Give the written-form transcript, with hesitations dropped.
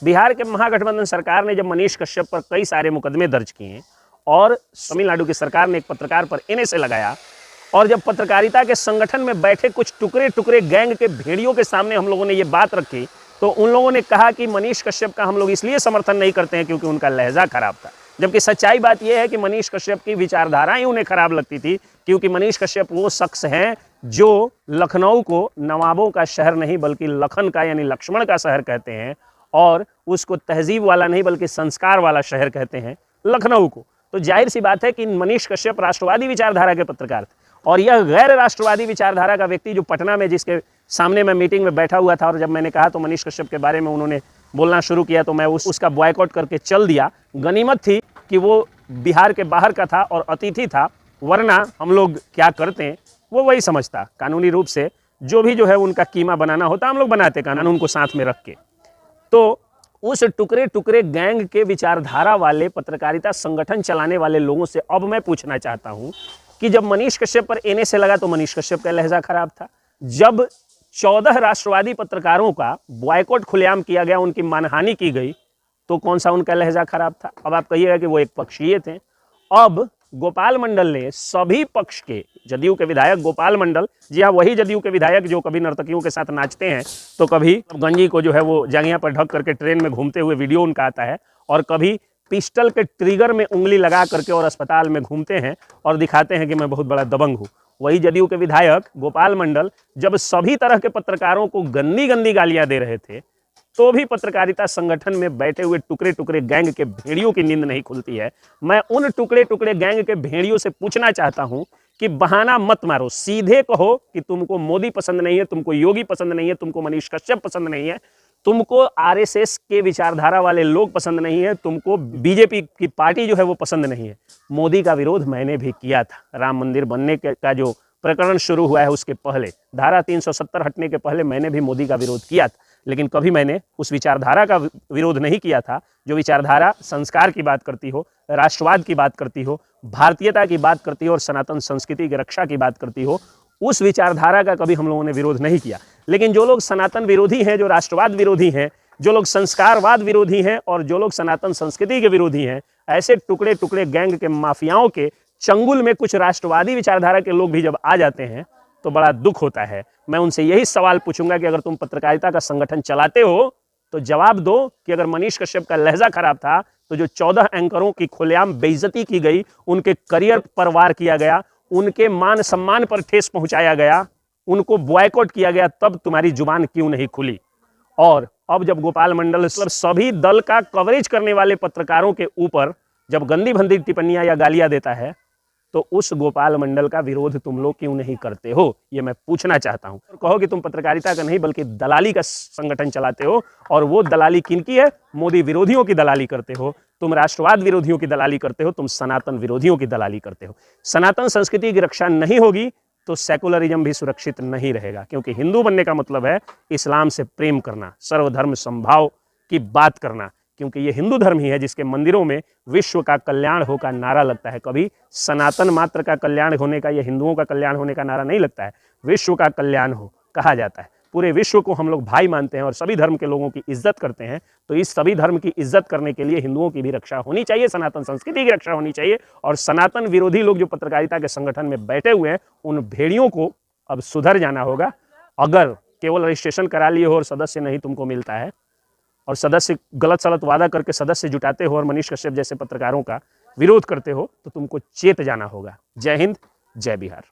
बिहार के महागठबंधन सरकार ने जब मनीष कश्यप पर कई सारे मुकदमे दर्ज किए और तमिलनाडु की सरकार ने एक पत्रकार पर एनएसए लगाया, और जब पत्रकारिता के संगठन में बैठे कुछ टुकड़े टुकड़े गैंग के भेड़ियों के सामने हम लोगों ने ये बात रखी, तो उन लोगों ने कहा कि मनीष कश्यप का हम लोग इसलिए समर्थन नहीं करते हैं क्योंकि उनका लहजा खराब था। जबकि सच्चाई बात यह है कि मनीष कश्यप की विचारधारा ही उन्हें खराब लगती थी, क्योंकि मनीष कश्यप वो शख्स हैं जो लखनऊ को नवाबों का शहर नहीं बल्कि लखन का यानी लक्ष्मण का शहर कहते हैं, और उसको तहजीब वाला नहीं बल्कि संस्कार वाला शहर कहते हैं लखनऊ को। तो जाहिर सी बात है कि मनीष कश्यप राष्ट्रवादी विचारधारा के पत्रकार थे, और यह गैर राष्ट्रवादी विचारधारा का व्यक्ति जो पटना में जिसके सामने मैं मीटिंग में बैठा हुआ था, और जब मैंने कहा तो मनीष कश्यप के बारे में उन्होंने बोलना शुरू किया तो मैं उसका बॉयकॉट करके चल दिया। गनीमत थी कि वो बिहार के बाहर का था और अतिथि था, वरना हम लोग क्या करते हैं वो वही समझता। कानूनी रूप से जो है उनका कीमा बनाना होता हम लोग बनाते कानून को साथ में रख के। तो उस टुकड़े टुकड़े गैंग के विचारधारा वाले पत्रकारिता संगठन चलाने वाले लोगों से अब मैं पूछना चाहता हूं कि जब मनीष कश्यप पर एनएसए लगा तो मनीष कश्यप का लहजा खराब था। जब 14 राष्ट्रवादी पत्रकारों का बॉयकॉट खुलेआम किया गया, उनकी मानहानि की गई, तो कौन सा उनका लहजा खराब था? अब आप कहिएगा कि वो एक पक्षीय थे। अब गोपाल मंडल ने सभी पक्ष के, जदयू के विधायक गोपाल मंडल, जी हाँ वही जदयू के विधायक जो कभी नर्तकियों के साथ नाचते हैं तो कभी गंजी को वो जांघिया पर ढक करके ट्रेन में घूमते हुए वीडियो उनका आता है, और कभी पिस्टल के ट्रिगर में उंगली लगा करके और अस्पताल में घूमते हैं और दिखाते हैं कि मैं बहुत बड़ा दबंग हूँ। वही जदयू के विधायक गोपाल मंडल जब सभी तरह के पत्रकारों को गंदी गंदी गालियां दे रहे थे, तो भी पत्रकारिता संगठन में बैठे हुए टुकड़े टुकड़े गैंग के भेड़ियों की नींद नहीं खुलती है। मैं उन टुकड़े टुकड़े गैंग के भेड़ियों से पूछना चाहता हूं कि बहाना मत मारो, सीधे कहो कि तुमको मोदी पसंद नहीं है, तुमको योगी पसंद नहीं है, तुमको मनीष कश्यप पसंद नहीं है, तुमको आरएसएस के विचारधारा वाले लोग पसंद नहीं है, तुमको बीजेपी की पार्टी जो है वो पसंद नहीं है। मोदी का विरोध मैंने भी किया था। राम मंदिर बनने का जो प्रकरण शुरू हुआ है उसके पहले, धारा 370 हटने के पहले मैंने भी मोदी का विरोध किया था, लेकिन कभी मैंने उस विचारधारा का विरोध नहीं किया था जो विचारधारा संस्कार की बात करती हो, राष्ट्रवाद की बात करती हो, भारतीयता की बात करती हो और सनातन संस्कृति की रक्षा की बात करती हो। उस विचारधारा का कभी हम लोगों ने विरोध नहीं किया। लेकिन जो लोग सनातन विरोधी हैं, जो राष्ट्रवाद विरोधी हैं, जो लोग संस्कारवाद विरोधी हैं और जो लोग सनातन संस्कृति के विरोधी हैं, ऐसे टुकड़े टुकड़े गैंग के माफियाओं के चंगुल में कुछ राष्ट्रवादी विचारधारा के लोग भी जब आ जाते हैं तो बड़ा दुख होता है। मैं उनसे यही सवाल पूछूंगा कि अगर तुम पत्रकारिता का संगठन चलाते हो तो जवाब दो कि अगर मनीष कश्यप का लहजा खराब था तो जो 14 एंकरों की खुलेआम बेइज्जती की गई, उनके करियर पर वार किया गया, उनके मान सम्मान पर ठेस पहुंचाया गया, उनको बॉयकॉट किया गया, तब तुम्हारी जुबान क्यों नहीं खुली? और अब जब गोपाल मंडल सभी दल का कवरेज करने वाले पत्रकारों के ऊपर जब गंदी भंदी टिप्पणियां या गालियां देता है, तो उस गोपाल मंडल का विरोध तुम लोग क्यों नहीं करते हो, ये मैं पूछना चाहता हूं। कहो कि तुम पत्रकारिता का नहीं बल्कि दलाली का संगठन चलाते हो, और वो दलाली किनकी है? मोदी विरोधियों की दलाली करते हो, तुम राष्ट्रवाद विरोधियों की दलाली करते हो, तुम सनातन विरोधियों की दलाली करते हो। सनातन संस्कृति की रक्षा नहीं होगी तो सेकुलरिज्म भी सुरक्षित नहीं रहेगा, क्योंकि हिंदू बनने का मतलब है इस्लाम से प्रेम करना, सर्वधर्म समभाव की बात करना, क्योंकि ये हिंदू धर्म ही है जिसके मंदिरों में विश्व का कल्याण हो का नारा लगता है। कभी सनातन मात्र का कल्याण होने का या हिंदुओं का कल्याण होने का नारा नहीं लगता है, विश्व का कल्याण हो कहा जाता है। पूरे विश्व को हम लोग भाई मानते हैं और सभी धर्म के लोगों की इज्जत करते हैं, तो इस सभी धर्म की इज्जत करने के लिए हिंदुओं की भी रक्षा होनी चाहिए, सनातन संस्कृति की रक्षा होनी चाहिए। और सनातन विरोधी लोग जो पत्रकारिता के संगठन में बैठे हुए हैं, उन भेड़ियों को अब सुधर जाना होगा। अगर केवल रजिस्ट्रेशन करा लिए हो और सदस्य नहीं तुमको मिलता है, और सदस्य गलत सलत वादा करके सदस्य जुटाते हो और मनीष कश्यप जैसे पत्रकारों का विरोध करते हो, तो तुमको चेत जाना होगा। जय हिंद, जय बिहार।